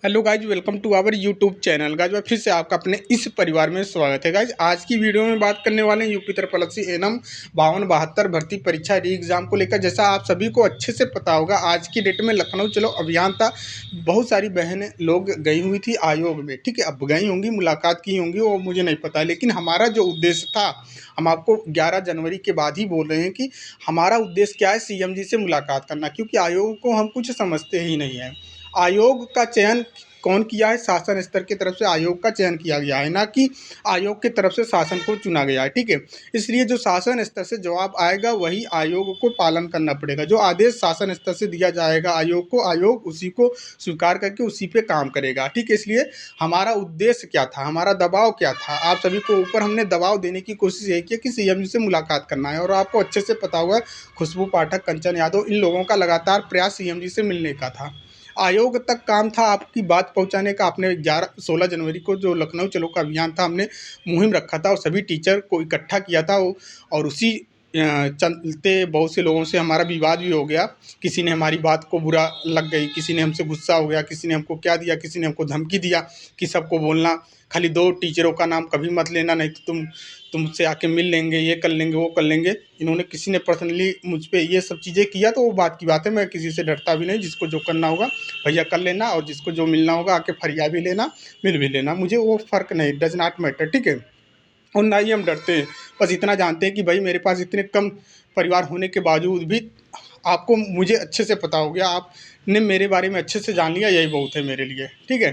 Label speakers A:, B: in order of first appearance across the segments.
A: Hello guys, welcome to our YouTube channel. Guys फिर से आपका अपने इस परिवार में स्वागत है। गाइज आज की वीडियो में बात करने वाले हैं यूपी तरफ एनम 5272 भर्ती परीक्षा री एग्ज़ाम को लेकर। जैसा आप सभी को अच्छे से पता होगा, आज की डेट में लखनऊ चलो अभियान था। बहुत सारी बहनें लोग गई हुई थी आयोग में, ठीक है। अब गई होंगी, मुलाकात की होंगी, वो मुझे नहीं पता, लेकिन हमारा जो उद्देश्य था, हम आपको 11 जनवरी के बाद ही बोल रहे हैं कि हमारा उद्देश्य क्या है, सीएम जी से मुलाकात करना। क्योंकि आयोग को हम कुछ समझते ही नहीं हैं। आयोग का चयन कौन किया है? शासन स्तर की तरफ से आयोग का चयन किया गया है, ना कि आयोग की तरफ से शासन को चुना गया है, ठीक है। इसलिए जो शासन स्तर से जवाब आएगा वही आयोग को पालन करना पड़ेगा। जो आदेश शासन स्तर से दिया जाएगा आयोग को, आयोग उसी को स्वीकार करके उसी पे काम करेगा, ठीक है। इसलिए हमारा उद्देश्य क्या था, हमारा दबाव क्या था, आप सभी को ऊपर हमने दबाव देने की कोशिश यही की कि सीएम जी से मुलाकात करना है। और आपको अच्छे से पता होगा, खुशबू पाठक, कंचन यादव, इन लोगों का लगातार प्रयास सीएम जी से मिलने का था। आयोग तक काम था आपकी बात पहुंचाने का। आपने 16 जनवरी को जो लखनऊ चलो का अभियान था, हमने मुहिम रखा था और सभी टीचर को इकट्ठा किया था। और उसी चलते बहुत से लोगों से हमारा विवाद भी हो गया। किसी ने हमारी बात को बुरा लग गई, किसी ने हमसे गुस्सा हो गया, किसी ने हमको क्या दिया, किसी ने हमको धमकी दिया कि सबको बोलना, खाली 2 टीचरों का नाम कभी मत लेना, नहीं तो तुमसे आके मिल लेंगे, ये कर लेंगे, वो कर लेंगे। इन्होंने किसी ने पर्सनली मुझ पे ये सब चीज़ें किया, तो वो बात की बात है। मैं किसी से डरता भी नहीं। जिसको जो करना होगा भैया कर लेना, और जिसको जो मिलना होगा आके फरिया भी लेना, मिल भी लेना, मुझे वो फ़र्क नहीं, डज नॉट मैटर, ठीक है। और ना ही हम डरते हैं। बस इतना जानते हैं कि भाई मेरे पास इतने कम परिवार होने के बावजूद भी आपको मुझे अच्छे से पता हो गया, आपने मेरे बारे में अच्छे से जान लिया, यही बहुत है मेरे लिए, ठीक है।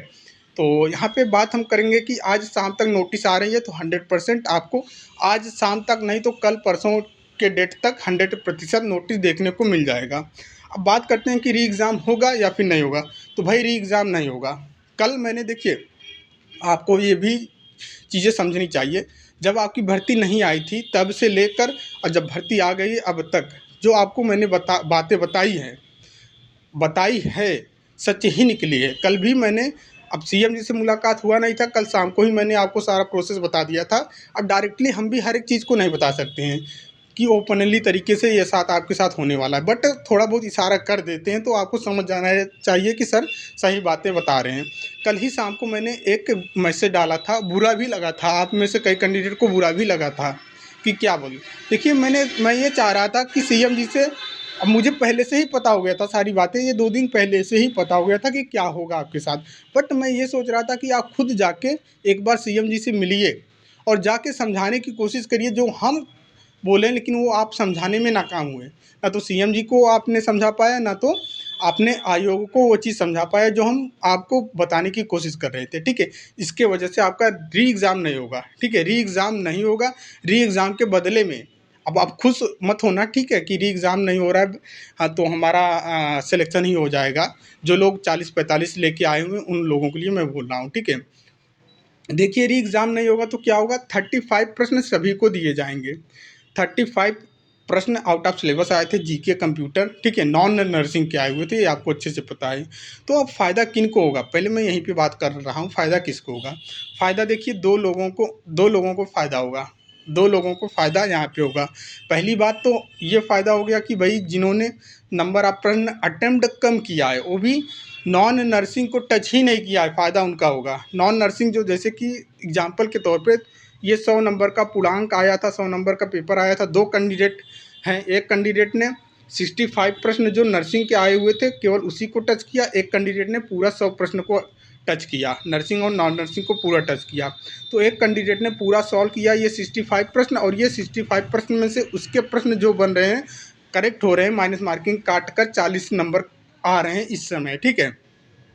A: तो यहाँ पे बात हम करेंगे कि आज शाम तक नोटिस आ रही है, तो 100% आपको आज शाम तक नहीं तो कल परसों के डेट तक 100% नोटिस देखने को मिल जाएगा। अब बात करते हैं कि री एग्ज़ाम होगा या फिर नहीं होगा। तो भाई री एग्ज़ाम नहीं होगा। कल मैंने, देखिए, आपको ये भी चीज़ें समझनी चाहिए। जब आपकी भर्ती नहीं आई थी तब से लेकर और जब भर्ती आ गई अब तक, जो आपको मैंने बातें बताई है सच ही निकली है। कल भी मैंने, अब सीएम जी से मुलाकात हुआ नहीं था, कल शाम को ही मैंने आपको सारा प्रोसेस बता दिया था। अब डायरेक्टली हम भी हर एक चीज़ को नहीं बता सकते हैं कि ओपनली तरीके से ये साथ आपके साथ होने वाला है, बट थोड़ा बहुत इशारा कर देते हैं, तो आपको समझ जाना चाहिए कि सर सही बातें बता रहे हैं। कल ही शाम को मैंने एक मैसेज डाला था, बुरा भी लगा था, आप में से कई कैंडिडेट को बुरा भी लगा था कि क्या बोलूं। देखिए, मैं ये चाह रहा था कि सीएम जी से, अब मुझे पहले से ही पता हो गया था सारी बातें, ये 2 दिन पहले से ही पता हो गया था कि क्या होगा आपके साथ। बट मैं ये सोच रहा था कि आप खुद जाके एक बार सीएम जी से मिलिए और जाके समझाने की कोशिश करिए जो हम बोले, लेकिन वो आप समझाने में नाकाम हुए। ना तो सीएम जी को आपने समझा पाया, ना तो आपने आयोग को वो चीज़ समझा पाया जो हम आपको बताने की कोशिश कर रहे थे, ठीक है। इसके वजह से आपका री एग्ज़ाम नहीं होगा, ठीक है। री एग्ज़ाम नहीं होगा। री एग्ज़ाम के बदले में, अब आप खुश मत होना, ठीक है, कि री एग्ज़ाम नहीं हो रहा है, हाँ, तो हमारा सिलेक्शन ही हो जाएगा। जो लोग 40-45 लेके आए हुए हैं उन लोगों के लिए मैं बोल रहा हूँ, ठीक है। देखिए, री एग्ज़ाम नहीं होगा तो क्या होगा, 35 प्रश्न सभी को दिए जाएंगे। 35 प्रश्न आउट ऑफ सिलेबस आए थे, जीके, कंप्यूटर, ठीक है, नॉन नर्सिंग के आए हुए थे, ये आपको अच्छे से पता है। तो अब फ़ायदा किन को होगा, पहले मैं यहीं पे बात कर रहा हूँ, फ़ायदा किसको होगा। फ़ायदा देखिए, दो लोगों को फ़ायदा होगा। 2 लोगों को फ़ायदा यहाँ पे होगा। पहली बात तो ये फ़ायदा हो गया कि भाई जिन्होंने नंबर ऑफ प्रश्न अटेम्प्ट कम किया है, वो भी नॉन नर्सिंग को टच ही नहीं किया है, फ़ायदा उनका होगा। नॉन नर्सिंग जो, जैसे कि एग्जांपल के तौर पे, ये 100 नंबर का पूर्णांक आया था, 100 नंबर का पेपर आया था। 2 कैंडिडेट हैं, एक कैंडिडेट ने 65 प्रश्न जो नर्सिंग के आए हुए थे केवल उसी को टच किया, एक कैंडिडेट ने पूरा 100 प्रश्न को टच किया, नर्सिंग और नॉन नर्सिंग को पूरा टच किया। तो एक कैंडिडेट ने पूरा सॉल्व किया ये 65 प्रश्न, और ये 65 प्रश्न में से उसके प्रश्न जो बन रहे हैं, करेक्ट हो रहे हैं, माइनस मार्किंग काट कर 40 नंबर आ रहे हैं इस समय, ठीक है।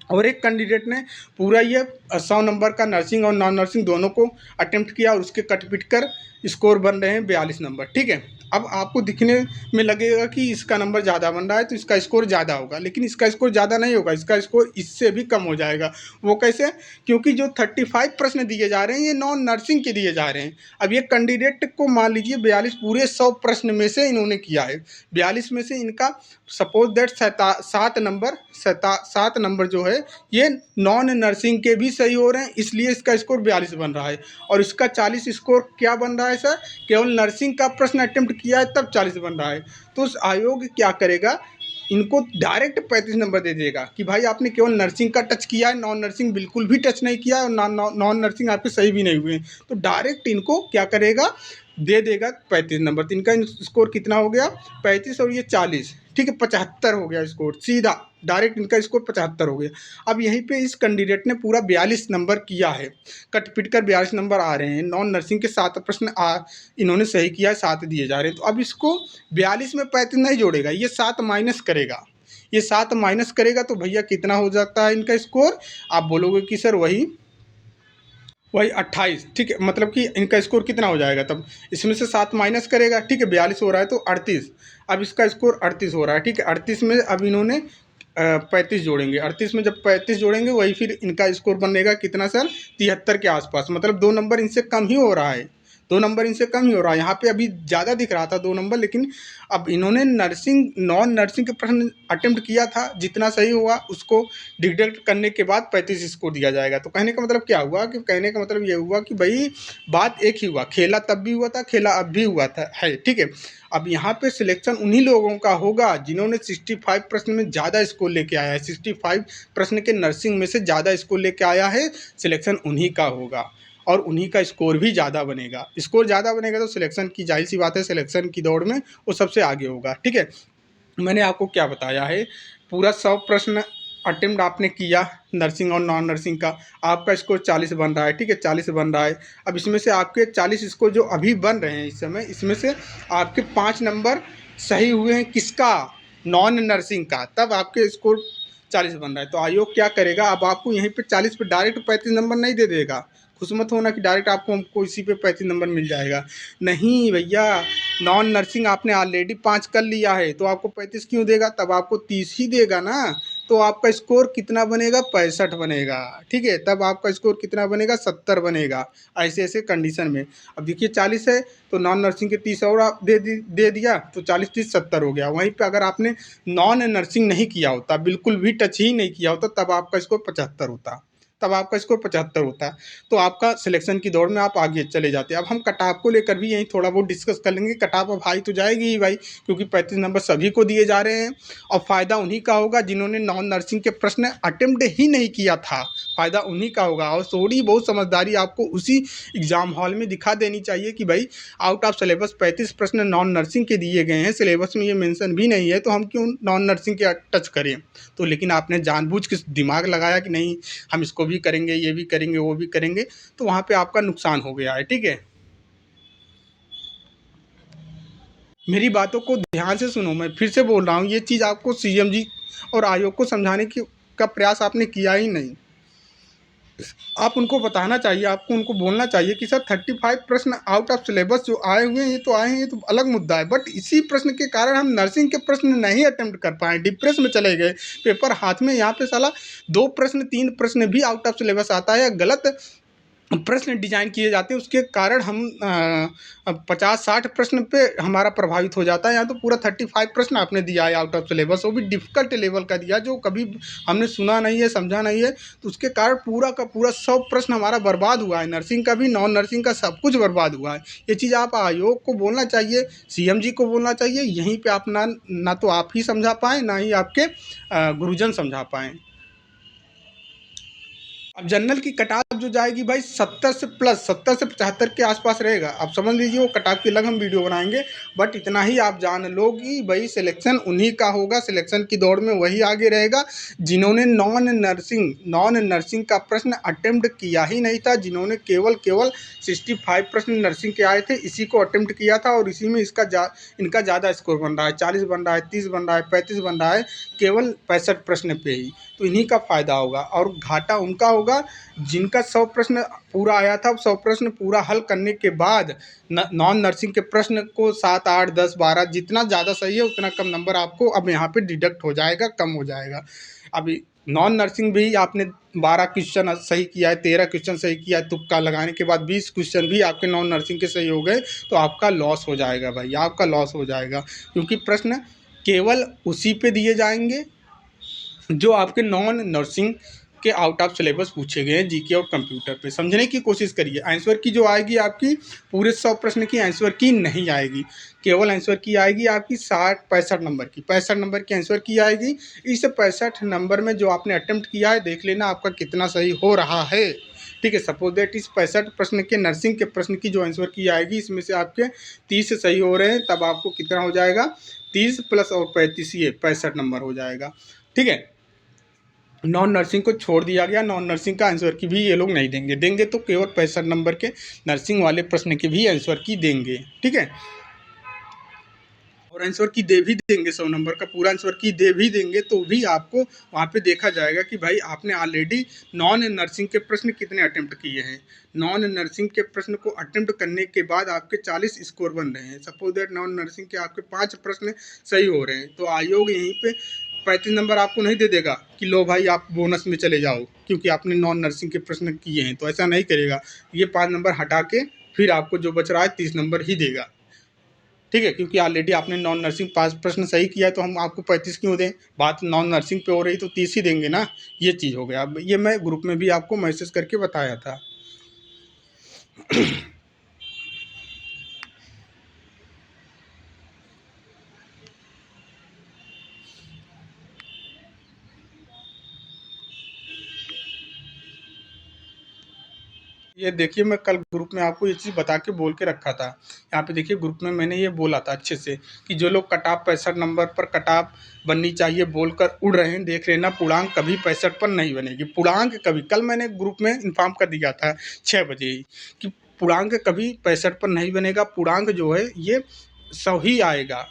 A: और एक कैंडिडेट ने पूरा ये 100 नंबर का नर्सिंग और नॉन नर्सिंग दोनों को अटेम्प्ट किया और उसके कट पिट कर स्कोर बन रहे हैं 42 नंबर, ठीक है। अब आपको दिखने में लगेगा कि इसका नंबर ज़्यादा बन रहा है तो इसका स्कोर ज़्यादा होगा, लेकिन इसका स्कोर ज़्यादा नहीं होगा, इसका स्कोर इससे भी कम हो जाएगा। वो कैसे? क्योंकि जो 35 प्रश्न दिए जा रहे हैं ये नॉन नर्सिंग के दिए जा रहे हैं। अब ये कैंडिडेट को मान लीजिए 42 पूरे 100 प्रश्न में से इन्होंने किया है, 42 में से इनका सपोज दैट 7 नंबर जो है ये नॉन नर्सिंग के भी सही हो रहे हैं, इसलिए इसका स्कोर 42 बन रहा है। और इसका 40 स्कोर क्या बन रहा है सर? केवल नर्सिंग का प्रश्न अटेम्प्ट किया है तब 40 बन रहा है। तो उस आयोग क्या करेगा, इनको डायरेक्ट 35 नंबर दे देगा कि भाई आपने केवल नर्सिंग का टच किया है, नॉन नर्सिंग बिल्कुल भी टच नहीं किया और नॉन नर्सिंग आपके सही भी नहीं हुए, तो डायरेक्ट इनको क्या करेगा, दे देगा 35 नंबर। तो इनका स्कोर कितना हो गया, 35 और ये 40, ठीक है, 75 हो गया स्कोर, सीधा डायरेक्ट इनका स्कोर 75 हो गया। अब यहीं पे इस कैंडिडेट ने पूरा 42 नंबर किया है, कट पिट कर 42 नंबर आ रहे हैं। नॉन नर्सिंग के 7 प्रश्न इन्होंने सही किया है, 7 दिए जा रहे हैं। तो अब इसको 42 में 35 नहीं जोड़ेगा, ये 7 माइनस करेगा, ये 7 माइनस करेगा तो भैया कितना हो जाता है इनका स्कोर, आप बोलोगे कि सर वही वही 28, ठीक है, मतलब कि इनका स्कोर कितना हो जाएगा, तब इसमें से 7 माइनस करेगा, ठीक है, 42 हो रहा है तो 38, अब इसका स्कोर 38 हो रहा है, ठीक है। 38 में अब इन्होंने 35 जोड़ेंगे, 38 में जब 35 जोड़ेंगे वही फिर इनका स्कोर बनेगा कितना सर, 73 के आसपास, मतलब 2 नंबर इनसे कम ही हो रहा है, 2 नंबर इनसे कम ही हो रहा है। यहाँ पे अभी ज़्यादा दिख रहा था 2 नंबर, लेकिन अब इन्होंने नर्सिंग नॉन नर्सिंग के प्रश्न अटेम्प्ट किया था, जितना सही हुआ उसको डिडक्ट करने के बाद 35 स्कोर दिया जाएगा। तो कहने का मतलब क्या हुआ, कि कहने का मतलब ये हुआ कि भाई बात एक ही हुआ, खेला तब भी हुआ था, खेला अब भी हुआ था है, ठीक है। अब यहाँ पे सिलेक्शन उन्हीं लोगों का होगा जिन्होंने 65 प्रश्न में ज़्यादा स्कोर लेके आया है, 65 प्रश्न के नर्सिंग में से ज़्यादा स्कोर लेके आया है, सिलेक्शन उन्हीं का होगा और उन्हीं का स्कोर भी ज़्यादा बनेगा। स्कोर ज़्यादा बनेगा तो सिलेक्शन की जाहिर सी बात है, सिलेक्शन की दौड़ में वो सबसे आगे होगा, ठीक है। मैंने आपको क्या बताया है, पूरा 100 प्रश्न अटेम्प्ट आपने किया नर्सिंग और नॉन नर्सिंग का, आपका स्कोर 40 बन रहा है, ठीक है, 40 बन रहा है। अब इसमें से आपके 40 स्कोर जो अभी बन रहे हैं इस समय, इसमें से आपके 5 नंबर सही हुए हैं किसका, नॉन नर्सिंग का, तब आपके स्कोर 40 बन रहा है। तो आयोग क्या करेगा, अब आपको यहीं पे 40 पे डायरेक्ट 35 नंबर नहीं दे देगा, खुश मत होना कि डायरेक्ट आपको हमको इसी पे 35 नंबर मिल जाएगा, नहीं भैया, नॉन नर्सिंग आपने ऑलरेडी 5 कर लिया है तो आपको 35 क्यों देगा, तब आपको 30 ही देगा ना। तो आपका स्कोर कितना बनेगा, 65 बनेगा, ठीक है, तब आपका स्कोर कितना बनेगा, 70 बनेगा, ऐसे ऐसे कंडीशन में। अब देखिए 40 है तो नॉन नर्सिंग के 30 और आप दे दिया तो 40 30 70 हो गया। वहीं पे अगर आपने नॉन नर्सिंग नहीं किया होता, बिल्कुल भी टच ही नहीं किया होता, तब आपका स्कोर 75 होता, तब आपका स्कोर 75 होता है। तो आपका सिलेक्शन की दौड़ में आप आगे चले जाते हैं। अब हम कटाप को लेकर भी यहीं थोड़ा बहुत डिस्कस कर लेंगे। कटाप अब हाई तो जाएगी ही भाई, क्योंकि 35 नंबर सभी को दिए जा रहे हैं और फ़ायदा उन्हीं का होगा जिन्होंने नॉन नर्सिंग के प्रश्न अटेम्प्ट ही नहीं किया था, फ़ायदा उन्हीं का होगा। और थोड़ी बहुत समझदारी आपको उसी एग्ज़ाम हॉल में दिखा देनी चाहिए कि भाई आउट ऑफ सिलेबस 35 प्रश्न नॉन नर्सिंग के दिए गए हैं, सिलेबस में ये मेंशन भी नहीं है, तो हम क्यों नॉन नर्सिंग के टच करें। तो लेकिन आपने जानबूझ के दिमाग लगाया कि नहीं हम इसको भी करेंगे, ये भी करेंगे, वो भी करेंगे, तो वहाँ पे आपका नुकसान हो गया है, ठीक है। मेरी बातों को ध्यान से सुनो, मैं फिर से बोल रहा हूँ, ये चीज़ आपको सीएमजी और आयोग को समझाने की का प्रयास आपने किया ही नहीं। आप उनको बताना चाहिए, आपको उनको बोलना चाहिए कि सर 35 प्रश्न आउट ऑफ सिलेबस जो आए हुए हैं, ये तो आए हैं, ये तो अलग मुद्दा है, बट इसी प्रश्न के कारण हम नर्सिंग के प्रश्न नहीं अटेम्प्ट कर पाए, डिप्रेस में चले गए, पेपर हाथ में, यहाँ पे साला 2 प्रश्न 3 प्रश्न भी आउट ऑफ सिलेबस आता है या गलत प्रश्न डिजाइन किए जाते हैं, उसके कारण हम 50-60 प्रश्न पे हमारा प्रभावित हो जाता है। यहाँ तो पूरा 35 प्रश्न आपने दिया है आउट ऑफ सिलेबस, वो भी डिफ़िकल्ट लेवल का दिया जो कभी हमने सुना नहीं है, समझा नहीं है, तो उसके कारण पूरा का पूरा 100 प्रश्न हमारा बर्बाद हुआ है, नर्सिंग का भी नॉन नर्सिंग का सब कुछ बर्बाद हुआ है। ये चीज़ आप आयोग को बोलना चाहिए, सीएमजी को बोलना चाहिए, यहीं पर आप ना तो आप ही समझा पाएँ, ना ही आपके गुरुजन समझा पाएँ। अब जनरल की कटाव जो जाएगी भाई 70 से प्लस, 70 से 75 के आसपास रहेगा। आप समझ लीजिए, वो कटाव की अलग हम वीडियो बनाएंगे, बट इतना ही आप जान लो कि भाई सिलेक्शन उन्हीं का होगा, सिलेक्शन की दौड़ में वही आगे रहेगा जिन्होंने नॉन नर्सिंग का प्रश्न अटेम्प्ट किया ही नहीं था, जिन्होंने केवल 65 प्रश्न नर्सिंग के आए थे, इसी को अटेम्प्ट किया था और इसी में इनका ज़्यादा स्कोर बन रहा है, 40 बन रहा है, 30 बन रहा है, 35 बन रहा है, केवल 65 प्रश्न पे ही। तो इन्हीं का फ़ायदा होगा और घाटा उनका होगा जिनका 100 प्रश्न पूरा आया था। 100 प्रश्न पूरा हल करने के बाद नॉन नर्सिंग के प्रश्न को 7 8 10 12 जितना ज़्यादा सही है उतना कम नंबर आपको अब यहाँ पे डिडक्ट हो जाएगा, कम हो जाएगा। अभी नॉन नर्सिंग भी आपने 12 क्वेश्चन सही किया है, 13 क्वेश्चन सही किया है, तुक्का लगाने के बाद 20 क्वेश्चन भी आपके नॉन नर्सिंग के सही हो गए, तो आपका लॉस हो जाएगा भाई, आपका लॉस हो जाएगा, क्योंकि प्रश्न केवल उसी पे दिए जाएंगे जो आपके नॉन नर्सिंग के आउट ऑफ सिलेबस पूछे गए हैं जीके और कंप्यूटर पे। समझने की कोशिश करिए। आंसर की जो आएगी आपकी पूरे 100 प्रश्न की आंसर की नहीं आएगी, केवल आंसर की आएगी आपकी 65 नंबर की, 65 नंबर की आंसर की आएगी। इस 65 नंबर में जो आपने अटेम्प्ट किया है देख लेना आपका कितना सही हो रहा है, ठीक है। सपोज दैट इस 65 प्रश्न के नर्सिंग के प्रश्न की जो आंसर की आएगी इसमें से आपके 30 सही हो रहे हैं, तब आपको कितना हो जाएगा 30 प्लस और 35, ये 65 नंबर हो जाएगा, ठीक है। नॉन नर्सिंग को छोड़ दिया गया, नॉन नर्सिंग का आंसर की भी ये लोग नहीं देंगे, देंगे तो केवल 65 नंबर के नर्सिंग वाले प्रश्न के भी आंसर की देंगे, ठीक है। और आंसर की दे भी देंगे, 100 नंबर का पूरा आंसर की दे भी देंगे, तो भी आपको वहाँ पे देखा जाएगा कि भाई आपने ऑलरेडी नॉन नर्सिंग के प्रश्न कितने अटेम्प्ट किए हैं। नॉन नर्सिंग के प्रश्न को अटेम्प्ट करने के बाद आपके 40 स्कोर बन रहे हैं। सपोज दैट नॉन नर्सिंग के आपके 5 प्रश्न सही हो रहे हैं, तो आयोग यहीं पे 35 नंबर आपको नहीं दे देगा कि लो भाई आप बोनस में चले जाओ क्योंकि आपने नॉन नर्सिंग के प्रश्न किए हैं, तो ऐसा नहीं करेगा। ये 5 नंबर हटा के फिर आपको जो बच रहा है 30 नंबर ही देगा, ठीक है। क्योंकि ऑलरेडी आपने नॉन नर्सिंग 5 प्रश्न सही किया है, तो हम आपको 35 क्यों दें, बात नॉन नर्सिंग पे हो रही तो 30 ही देंगे ना, ये चीज़ हो गया। अब ये मैं ग्रुप में भी आपको मैसेज करके बताया था। ये देखिए मैं कल ग्रुप में आपको ये चीज़ बता के बोल के रखा था। यहाँ पे देखिए ग्रुप में मैंने ये बोला था अच्छे से कि जो लोग कट ऑफ 65 नंबर पर कट ऑफ बननी चाहिए बोलकर उड़ रहे हैं, देख लेना पूर्णांक कभी 65 पर नहीं बनेगी। पूर्णांक कभी, कल मैंने ग्रुप में इन्फॉर्म कर दिया था 6 बजे ही कि पूर्णांक कभी 65 पर नहीं बनेगा। पूर्णांक जो है ये 100 ही आएगा,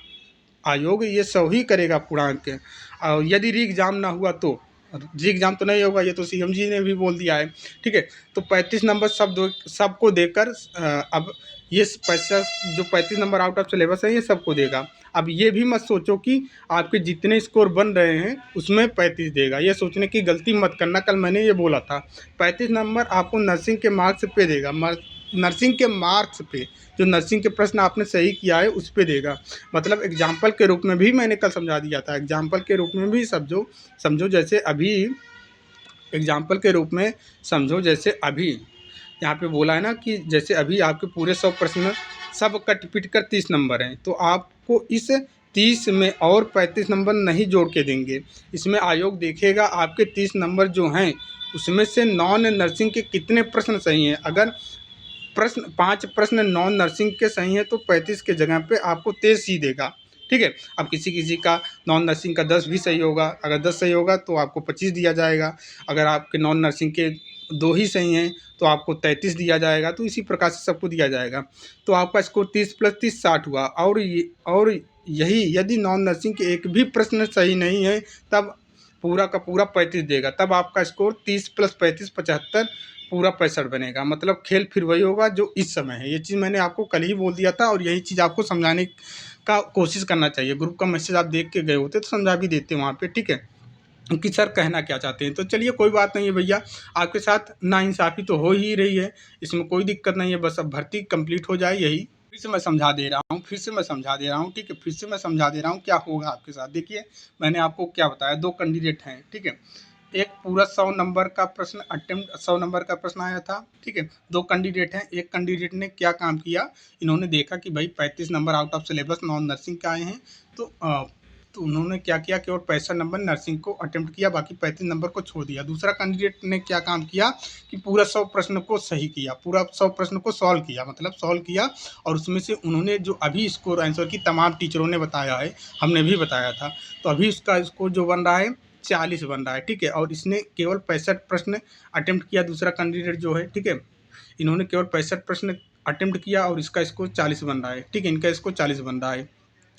A: आयोग ये 100 ही करेगा पूर्णांक। और यदि री एग्ज़ाम ना हुआ तो जी एग्ज़ाम तो नहीं होगा, ये तो सीएम जी ने भी बोल दिया है, ठीक है। तो 35 नंबर सबको देकर अब ये पैसा जो 35 नंबर आउट ऑफ सिलेबस है ये सबको देगा। अब ये भी मत सोचो कि आपके जितने स्कोर बन रहे हैं उसमें 35 देगा, ये सोचने की गलती मत करना। कल मैंने ये बोला था 35 नंबर आपको नर्सिंग के मार्क्स पे देगा, नर्सिंग के मार्क्स पे, जो नर्सिंग के प्रश्न आपने सही किया है उस पे देगा। मतलब एग्जाम्पल के रूप में भी मैंने कल समझा दिया था, एग्जाम्पल के रूप में भी समझो जैसे अभी एग्जाम्पल के रूप में समझो जैसे अभी यहाँ पे बोला है ना कि जैसे अभी आपके पूरे 100 प्रश्न सब कट पिट कर 30 नंबर हैं, तो आपको इस 30 में और 35 नंबर नहीं जोड़ के देंगे। इसमें आयोग देखेगा आपके 30 नंबर जो हैं उसमें से नॉन नर्सिंग के कितने प्रश्न सही हैं। अगर प्रश्न 5 प्रश्न नॉन नर्सिंग के सही हैं तो 35 के जगह पे आपको 23 ही देगा, ठीक है। अब किसी किसी का नॉन नर्सिंग का 10 भी सही होगा, अगर 10 सही होगा तो आपको 25 दिया जाएगा। अगर आपके नॉन नर्सिंग के 2 ही सही हैं तो आपको 33 दिया जाएगा। तो इसी प्रकार से सबको दिया जाएगा। तो आपका स्कोर 30 प्लस 30 60 हुआ। और यही यदि नॉन नर्सिंग के एक भी प्रश्न सही नहीं है तब पूरा का पूरा 35 देगा, तब आपका स्कोर 30 प्लस 35 75 पूरा 65 बनेगा। मतलब खेल फिर वही होगा जो इस समय है। ये चीज़ मैंने आपको कल ही बोल दिया था और यही चीज़ आपको समझाने का कोशिश करना चाहिए। ग्रुप का मैसेज आप देख के गए होते तो समझा भी देते वहाँ पे, ठीक है, कि सर कहना क्या चाहते हैं। तो चलिए कोई बात नहीं है भैया, आपके साथ नाइंसाफ़ी तो हो ही रही है, इसमें कोई दिक्कत नहीं है। बस अब भर्ती कंप्लीट हो जाए, यही फिर से मैं समझा दे रहा हूँ, ठीक है, फिर से मैं समझा दे रहा हूँ क्या होगा आपके साथ। देखिए मैंने आपको क्या बताया, 2 कैंडिडेट हैं, ठीक है। एक पूरा 100 नंबर का प्रश्न अटेम्प्ट 100 नंबर का प्रश्न आया था, ठीक है। 2 कैंडिडेट हैं। एक कैंडिडेट ने क्या काम किया, इन्होंने देखा कि भाई 35 number out of syllabus non nursing का आए हैं, तो उन्होंने क्या किया केवल 65 नंबर नर्सिंग को अटेम्प्ट किया, बाकी 35 नंबर को छोड़ दिया। दूसरा कैंडिडेट ने क्या काम किया कि पूरा 100 प्रश्न को सही किया, पूरा 100 प्रश्न को सॉल्व किया, मतलब सॉल्व किया। और उसमें से उन्होंने जो अभी स्कोर आंसर की तमाम टीचरों ने बताया है, हमने भी बताया था, तो अभी उसका स्कोर जो बन रहा है 40 बन रहा है, ठीक है। और इसने केवल 65 प्रश्न अटेम्प्ट किया, दूसरा कैंडिडेट जो है, ठीक है। इन्होंने केवल 65 प्रश्न अटेम्प्ट किया और इसका स्कोर 40 बन रहा है, ठीक है। इनका स्कोर 40 बन रहा है,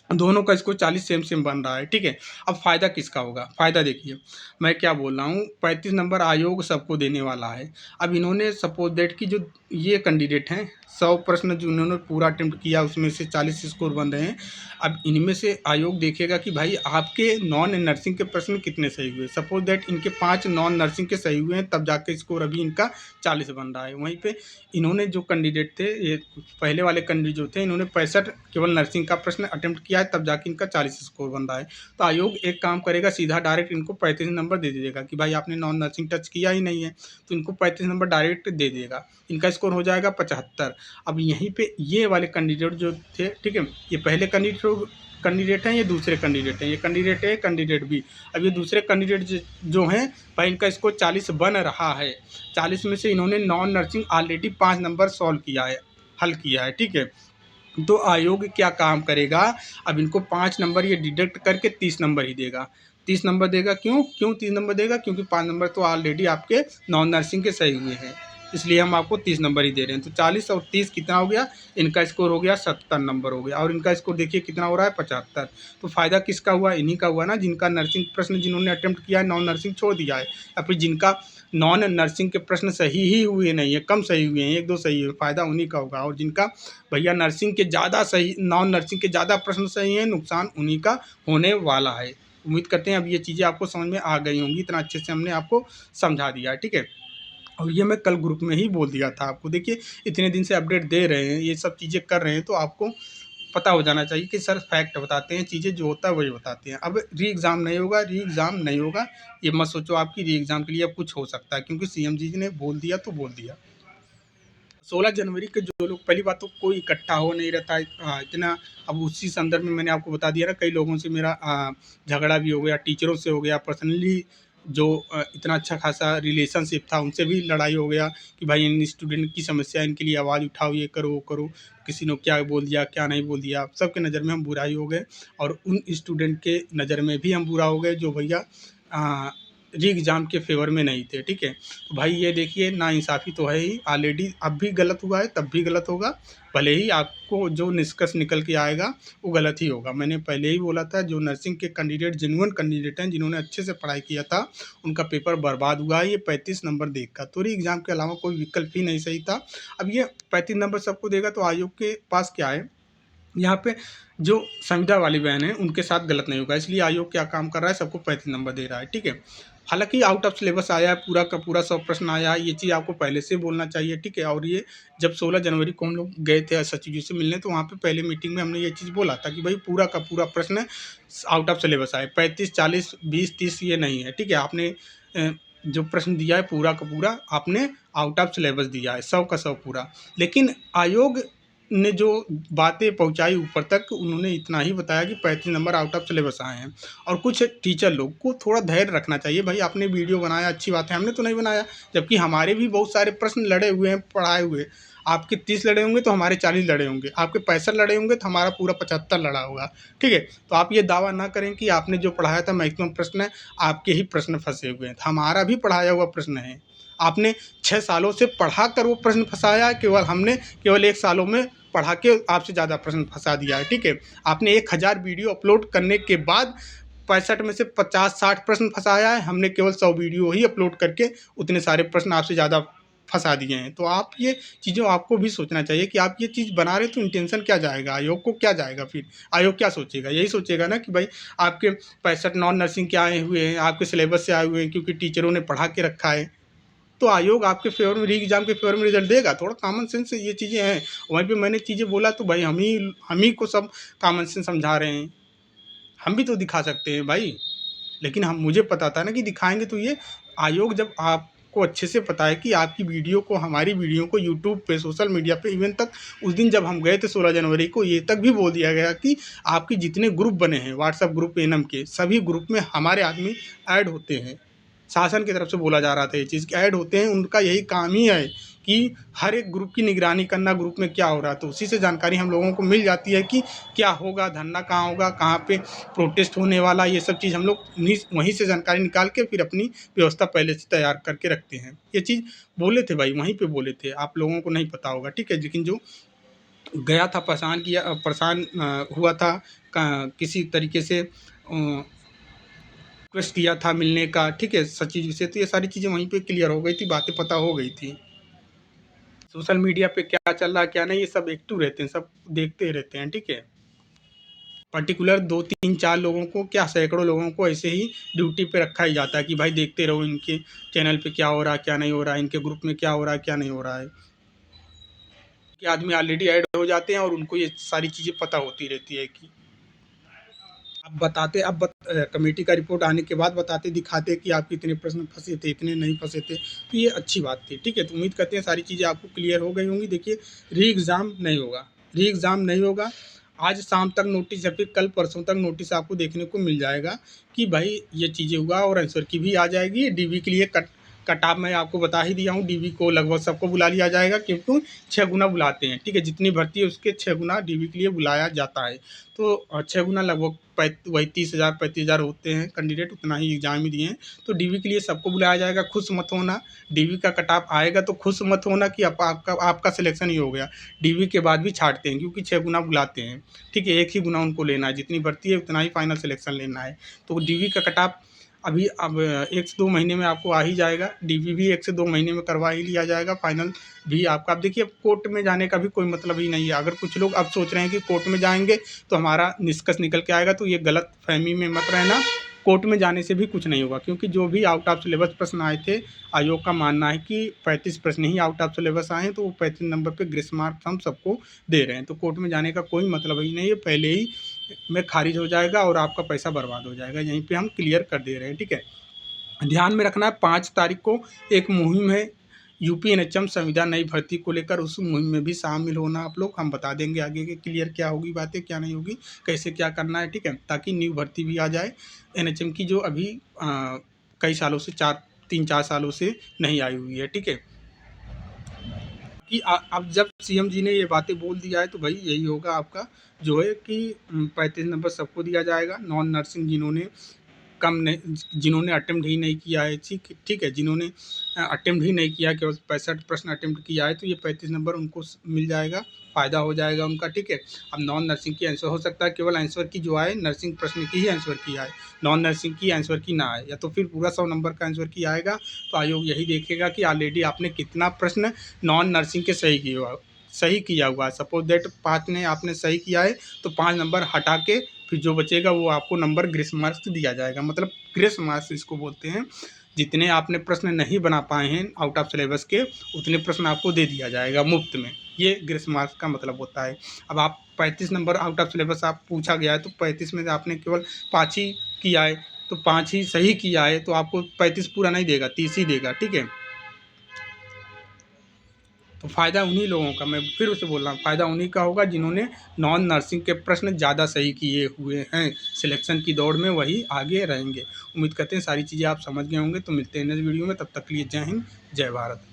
A: दोनों का स्कोर 40 सेम बन रहा है, ठीक है। अब फ़ायदा किसका होगा, फ़ायदा देखिए मैं क्या बोल रहा हूँ, 35 नंबर आयोग सबको देने वाला है। अब इन्होंने सपोज दैट कि जो ये कैंडिडेट हैं 100 प्रश्न जो इन्होंने पूरा अटेम्प्ट किया उसमें से 40 स्कोर बन रहे हैं। अब इनमें से आयोग देखेगा कि भाई आपके नॉन नर्सिंग के प्रश्न कितने सही हुए। सपोज दैट इनके 5 नॉन नर्सिंग के सही हुए हैं, तब जाके स्कोर अभी इनका 40 बन रहा है। वहीं पे इन्होंने जो कैंडिडेट थे, ये पहले वाले कैंडिडेट जो थे, इन्होंने 65 केवल नर्सिंग का प्रश्न अटेम्प्ट किया किया है तब जाके इनका 40 स्कोर बन रहा है। तो आयोग एक काम करेगा, सीधा डायरेक्ट इनको 35 नंबर दे दीजिएगा कि भाई आपने नॉन नर्सिंग टच किया ही नहीं है, तो इनको 35 नंबर डायरेक्ट दे देगा, इनका स्कोर हो जाएगा 75। अब यहीं पे ये वाले कैंडिडेट जो थे, ठीक है, ये पहले कैंडिडेट हैं, ये दूसरे कैंडिडेट हैं, ये कैंडिडेट ए कैंडिडेट बी। अब ये दूसरे कैंडिडेट जो हैं भाई, इनका स्कोर 40 बन रहा है। 40 में से इन्होंने non nursing already 5 number solve किया है, हल किया है, ठीक है। तो आयोग क्या काम करेगा, अब इनको 5 नंबर ये डिडक्ट करके 30 नंबर ही देगा। 30 नंबर देगा, क्यों 30 नंबर देगा, क्योंकि 5 नंबर तो ऑलरेडी आपके नॉन नर्सिंग के सही हुए हैं, इसलिए हम आपको 30 नंबर ही दे रहे हैं। तो 40 और 30 कितना हो गया, इनका स्कोर हो गया 70 नंबर हो गया, और इनका स्कोर देखिए कितना हो रहा है 75। तो फ़ायदा किसका हुआ, इन्हीं का हुआ ना, जिनका नर्सिंग प्रश्न जिन्होंने अटेम्प्ट किया है, नॉन नर्सिंग छोड़ दिया है, या फिर जिनका नॉन नर्सिंग के प्रश्न सही ही हुए नहीं है, कम सही हुए हैं, 1-2 सही हुए, फ़ायदा उन्हीं का होगा। और जिनका भैया नर्सिंग के ज़्यादा सही, नॉन नर्सिंग के ज़्यादा प्रश्न सही हैं, नुकसान उन्हीं का होने वाला है। उम्मीद करते हैं अब ये चीज़ें आपको समझ में आ गई होंगी, इतना अच्छे से हमने आपको समझा दिया है, ठीक है। और ये मैं कल ग्रुप में ही बोल दिया था आपको, देखिए इतने दिन से अपडेट दे रहे हैं, ये सब चीज़ें कर रहे हैं, तो आपको पता हो जाना चाहिए कि सर फैक्ट बताते हैं, चीज़ें जो होता है वही बताते हैं। अब री एग्ज़ाम नहीं होगा, री एग्ज़ाम नहीं होगा, ये मत सोचो आपकी री एग्ज़ाम के लिए अब कुछ हो सकता है, क्योंकि सीएम जी ने बोल दिया तो बोल दिया। 16 जनवरी के जो लोग, पहली बात तो कोई इकट्ठा हो नहीं रहता है इतना। अब उसी संदर्भ में मैंने आपको बता दिया ना, कई लोगों से मेरा झगड़ा भी हो गया, टीचरों से हो गया, पर्सनली जो इतना अच्छा खासा रिलेशनशिप था उनसे भी लड़ाई हो गया कि भाई इन स्टूडेंट की समस्या, इनके लिए आवाज़ उठाओ, ये करो वो करो। किसी ने क्या बोल दिया क्या नहीं बोल दिया, सबके नज़र में हम बुरा ही हो गए, और उन स्टूडेंट के नज़र में भी हम बुरा हो गए जो भैया री एग्ज़ाम के फेवर में नहीं थे, ठीक है। तो भाई ये देखिए नाइंसाफ़ी तो है ही, ऑलरेडी अब भी गलत हुआ है, तब भी गलत होगा, भले ही आपको जो निष्कर्ष निकल के आएगा वो गलत ही होगा। मैंने पहले ही बोला था, जो नर्सिंग के कैंडिडेट जेन्युइन कैंडिडेट हैं, जिन्होंने अच्छे से पढ़ाई किया था, उनका पेपर बर्बाद हुआ है ये 35 नंबर देखकर। तो री एग्ज़ाम के अलावा कोई विकल्प ही नहीं सही था। अब ये 35 नंबर सबको देगा, तो आयोग के पास क्या है, यहाँ पे जो संविदा वाली बहन है उनके साथ गलत नहीं होगा, इसलिए आयोग क्या काम कर रहा है, सबको 35 नंबर दे रहा है, ठीक है। हालांकि आउट ऑफ सिलेबस आया है, पूरा का पूरा 100 प्रश्न आया है, ये चीज़ आपको पहले से बोलना चाहिए, ठीक है। और ये जब 16 जनवरी को हम लोग गए थे सचिव जी से मिलने, तो वहाँ पे पहले मीटिंग में हमने ये चीज़ बोला था कि भाई पूरा का पूरा प्रश्न आउट ऑफ सिलेबस आए, 35, 40, 20, 30 ये नहीं है, ठीक है। आपने जो प्रश्न दिया है पूरा का पूरा आपने आउट ऑफ सिलेबस दिया है, 100 का 100 पूरा। लेकिन आयोग ने जो बातें पहुंचाई ऊपर तक, उन्होंने इतना ही बताया कि 35 नंबर आउट ऑफ सिलेबस आए हैं। और कुछ टीचर लोग को थोड़ा धैर्य रखना चाहिए, भाई आपने वीडियो बनाया अच्छी बात है, हमने तो नहीं बनाया, जबकि हमारे भी बहुत सारे प्रश्न लड़े हुए हैं, पढ़ाए हुए। आपके 30 लड़े होंगे तो हमारे 40 लड़े होंगे, आपके 65 लड़े होंगे तो हमारा पूरा 75 लड़ा होगा, ठीक है। तो आप ये दावा ना करें कि आपने जो पढ़ाया था मैक्सिमम प्रश्न है आपके ही प्रश्न फंसे हुए हैं, हमारा भी पढ़ाया हुआ प्रश्न है। आपने 6 सालों से पढ़ा कर वो प्रश्न फंसाया है, केवल हमने केवल 1 सालों में पढ़ा के आपसे ज़्यादा प्रश्न फंसा दिया है, ठीक है। आपने 1000 वीडियो अपलोड करने के बाद 65 में से 50-60 प्रश्न फंसाया है, हमने केवल 100 वीडियो ही अपलोड करके उतने सारे प्रश्न आपसे ज़्यादा फंसा दिए हैं। तो आप ये चीज़ों आपको भी सोचना चाहिए कि आप ये चीज़ बना रहे तो इंटेंशन क्या जाएगा, आयोग को क्या जाएगा, फिर आयोग क्या सोचेगा, यही सोचेगा ना कि भाई आपके 65 नॉन नर्सिंग के आए हुए हैं, आपके सिलेबस से आए हुए हैं, क्योंकि टीचरों ने पढ़ा के रखा है, तो आयोग आपके फेवर में री एग्ज़ाम के फेवर में रिजल्ट देगा। थोड़ा कॉमन सेंस से ये चीज़ें हैं। वहीं पे मैंने चीज़ें बोला तो भाई हम ही को सब कॉमन सेंस समझा रहे हैं, हम भी तो दिखा सकते हैं भाई। लेकिन हम मुझे पता था ना कि दिखाएंगे, तो ये आयोग जब आपको अच्छे से पता है कि आपकी वीडियो को, हमारी वीडियो को यूट्यूब पे, सोशल मीडिया पे, इवन तक उस दिन जब हम गए थे 16 जनवरी को, ये तक भी बोल दिया गया कि आपके जितने ग्रुप बने हैं व्हाट्सएप ग्रुप एनएम के, सभी ग्रुप में हमारे आदमी ऐड होते हैं। शासन की तरफ से बोला जा रहा था ये चीज़ कि ऐड होते हैं, उनका यही काम ही है कि हर एक ग्रुप की निगरानी करना, ग्रुप में क्या हो रहा है, तो उसी से जानकारी हम लोगों को मिल जाती है कि क्या होगा, धरना कहाँ होगा, कहाँ पे प्रोटेस्ट होने वाला, ये सब चीज़ हम लोग वहीं से जानकारी निकाल के फिर अपनी व्यवस्था पहले से तैयार करके रखते हैं। ये चीज़ बोले थे भाई, वहीं पे बोले थे, आप लोगों को नहीं पता होगा, ठीक है। लेकिन जो गया था, परेशान हुआ था किसी तरीके से रिक्वेस्ट किया था मिलने का, ठीक है, सचिव जी से, तो ये सारी चीज़ें वहीं पे क्लियर हो गई थी, बातें पता हो गई थी। सोशल मीडिया पे क्या चल रहा है क्या नहीं, ये सब एक्टिव रहते हैं, सब देखते रहते हैं, ठीक है। पर्टिकुलर 2, 3, 4 लोगों को क्या, सैकड़ों लोगों को ऐसे ही ड्यूटी पे रखा ही जाता है कि भाई देखते रहो इनके चैनल पे क्या हो रहा है क्या नहीं हो रहा है, इनके ग्रुप में क्या हो रहा है क्या नहीं हो रहा है। कि आदमी ऑलरेडी ऐड हो जाते हैं और उनको ये सारी चीज़ें पता होती रहती है कि अब बताते कमेटी का रिपोर्ट आने के बाद बताते दिखाते कि आपके इतने प्रश्न फंसे थे, इतने नहीं फंसे थे, तो ये अच्छी बात थी। ठीक है, तो उम्मीद करते हैं सारी चीज़ें आपको क्लियर हो गई होंगी। देखिए, री एग्ज़ाम नहीं होगा, री एग्ज़ाम नहीं होगा। आज शाम तक नोटिस या फिर कल परसों तक नोटिस आपको देखने को मिल जाएगा कि भाई ये चीज़ें हुआ, और आंसर की भी आ जाएगी। डीवी के लिए कट ऑफ मैं आपको बता ही दिया हूँ, डीवी को लगभग सबको बुला लिया जाएगा, क्योंकि 6 गुना बुलाते हैं। ठीक है, जितनी भर्ती है उसके 6 गुना डीवी के लिए बुलाया जाता है। तो 6 गुना लगभग वही 30,000 35,000 होते हैं कैंडिडेट, उतना ही एग्जाम ही दिए हैं। तो डीवी के लिए सबको बुलाया जाएगा। खुश मत होना, डीवी का कट ऑफ आएगा तो खुश मत होना कि आपका सिलेक्शन ही हो गया। डीवी के बाद भी छांटते हैं, क्योंकि 6 गुना बुलाते हैं। ठीक है, एक ही गुना उनको लेना है, जितनी भर्ती है उतना ही फाइनल सिलेक्शन लेना है। तो डीवी का कट ऑफ अभी अब 1 से 2 महीने में आपको आ ही जाएगा। डीवी भी 1 से 2 महीने में करवा ही लिया जाएगा। फाइनल भी आपका, अब देखिए, कोर्ट में जाने का भी कोई मतलब ही नहीं है। अगर कुछ लोग अब सोच रहे हैं कि कोर्ट में जाएंगे तो हमारा निष्कर्ष निकल के आएगा, तो ये गलत फहमी में मत रहना। कोर्ट में जाने से भी कुछ नहीं होगा, क्योंकि जो भी आउट ऑफ सिलेबस प्रश्न आए थे, आयोग का मानना है कि 35 प्रश्न ही आउट ऑफ सिलेबस आए हैं, तो वो 35 नंबर पे ग्रेस मार्क्स हम सबको दे रहे हैं। तो कोर्ट में जाने का कोई मतलब ही नहीं है, पहले ही में खारिज हो जाएगा और आपका पैसा बर्बाद हो जाएगा। यहीं पे हम क्लियर कर दे रहे हैं। ठीक है, ध्यान में रखना है 5 तारीख को एक मुहिम है, यूपी एनएचएम संविदा नई भर्ती को लेकर। उस मुहिम में भी शामिल होना आप लोग। हम बता देंगे आगे के क्लियर क्या होगी बातें, क्या नहीं होगी, कैसे क्या करना है। ठीक है, ताकि न्यू भर्ती भी आ जाए एनएचएम की, जो अभी कई सालों से 3-4 सालों से नहीं आई हुई है। ठीक है, कि अब जब सीएम जी ने ये बातें बोल दिया है तो भाई यही होगा आपका, जो है कि 35 नंबर सबको दिया जाएगा। नॉन नर्सिंग जिन्होंने अटेम्प्ट ही नहीं किया है, ठीक है, जिन्होंने अटेम्प्ट ही नहीं किया, केवल 65 प्रश्न अटेम्प्ट किया है, तो ये 35 नंबर उनको मिल जाएगा, फ़ायदा हो जाएगा उनका। ठीक है, अब नॉन नर्सिंग की आंसर हो सकता है केवल आंसर की जो आए नर्सिंग प्रश्न की ही आंसर की आए, नॉन नर्सिंग की आंसर की ना आए, या तो फिर पूरा 100 नंबर का आंसर की आएगा। तो आयोग यही देखेगा कि ऑलरेडी आपने कितना प्रश्न नॉन नर्सिंग के सही किया हुआ है। सपोज दैट 5 ने आपने सही किया है, तो 5 नंबर हटा के फिर जो बचेगा वो आपको नंबर ग्रेस मार्क्स दिया जाएगा। मतलब ग्रेस मार्क्स इसको बोलते हैं। जितने आपने प्रश्न नहीं बना पाए हैं आउट ऑफ सिलेबस के, उतने प्रश्न आपको दे दिया जाएगा मुफ्त में। ये ग्रेस मार्क्स का मतलब होता है। अब आप 35 नंबर आउट ऑफ सिलेबस आप पूछा गया है, तो 35 में से आपने केवल 5 ही किया है, तो 5 ही सही किया है, तो आपको 35 पूरा नहीं देगा, 30 ही देगा। ठीक है, तो फ़ायदा उन्हीं लोगों का, मैं फिर उसे बोल रहा हूँ, फ़ायदा उन्हीं का होगा जिन्होंने नॉन नर्सिंग के प्रश्न ज़्यादा सही किए हुए हैं। सिलेक्शन की दौड़ में वही आगे रहेंगे। उम्मीद करते हैं सारी चीज़ें आप समझ गए होंगे। तो मिलते हैं नेक्स्ट वीडियो में, तब तक के लिए जय हिंद, जय भारत।